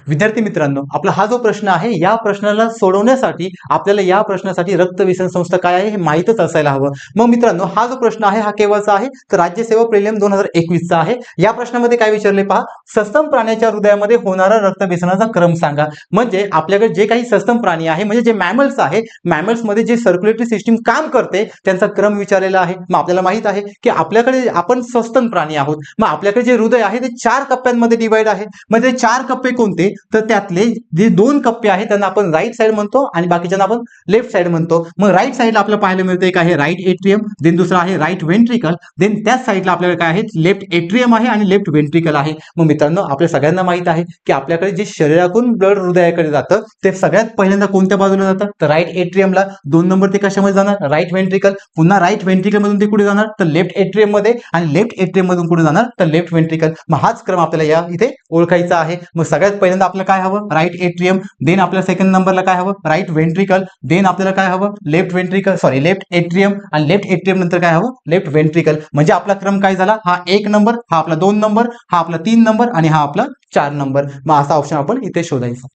विद्यार्थी मित्रांनो, आपला हा जो प्रश्न आहे या प्रश्नाला सोडवण्यासाठी आपल्याला या प्रश्नासाठी रक्तविसन संस्था काय आहे हे माहीतच असायला हवं. मग मित्रांनो, हा जो प्रश्न आहे हा केव्हाचा आहे तर राज्यसेवा प्रिलिम 2021 चा आहे. या प्रश्नामध्ये काय विचारले पहा, सस्तन प्राण्याच्या हृदयामध्ये होणारा रक्तभिसरणाचा क्रम सांगा. म्हणजे आपल्याकडे जे काही सस्तन प्राणी आहे म्हणजे जे मॅमल्स आहे, मॅमल्स मध्ये जे सर्क्युलेटरी सिस्टीम काम करते त्यांचा क्रम विचारलेला आहे. मग आपल्याला माहित आहे की आपल्याकडे आपण सस्तन प्राणी आहोत. मग आपल्याकडे जे हृदय आहे ते 4 कप्प्यांमध्ये डिवाइड आहे. म्हणजे 4 कप्पे कोणते तर त्यातले जे 2 कप्पे आहेत त्यांना आपण राईट साइड म्हणतो आणि बाकीच्यांना आपण लेफ्ट साइड म्हणतो. मग राईट साइडला आपल्याला पाहायला मिळतं एक आहे राईट एट्रियम, देन दुसरा आहे राईट व्हेंट्रिकल, देन त्याच साइडला आपल्याला काय आहे लेफ्ट एट्रियम आहे आणि लेफ्ट व्हेंट्रिकल आहे. मग मित्रांनो, आपल्या सगळ्यांना माहित आहे की आपल्याकडे जे शरीरातून ब्लड हृदयाकडे जातं ते सगळ्यात पहिल्यांदा कोणत्या बाजूला जातं तर राईट एट्रियमला. 2 नंबर ते कशामध्ये जाणार राईट व्हेंट्रिकल, पुन्हा राईट व्हेंट्रिकल मधून ते कुठे जाणार तर लेफ्ट एट्रियम मध्ये आणि लेफ्ट एट्रियम मधून कुठे जाणार तर लेफ्ट व्हेंट्रिकल. मग हाच क्रम आपल्याला या इथे ओळखायचा आहे. मग सगळ्यात पहिल्यांदा आपल्याला काय हवं राईट एट्रियम, देन आपल्याला सेकंड नंबरला काय हवं राईट व्हेंट्रिकल, देन आपल्याला काय हवं left ventricle sorry left atrium आणि लेफ्ट एट्रियम नंतर काय हवं लेफ्ट व्हेंट्रिकल. म्हणजे आपला क्रम काय झाला, हा 1 नंबर, हा आपला 2 नंबर, हा आपला 3 नंबर आणि हा आपला 4 नंबर. मग असा ऑप्शन आपण इथे शोधायचा.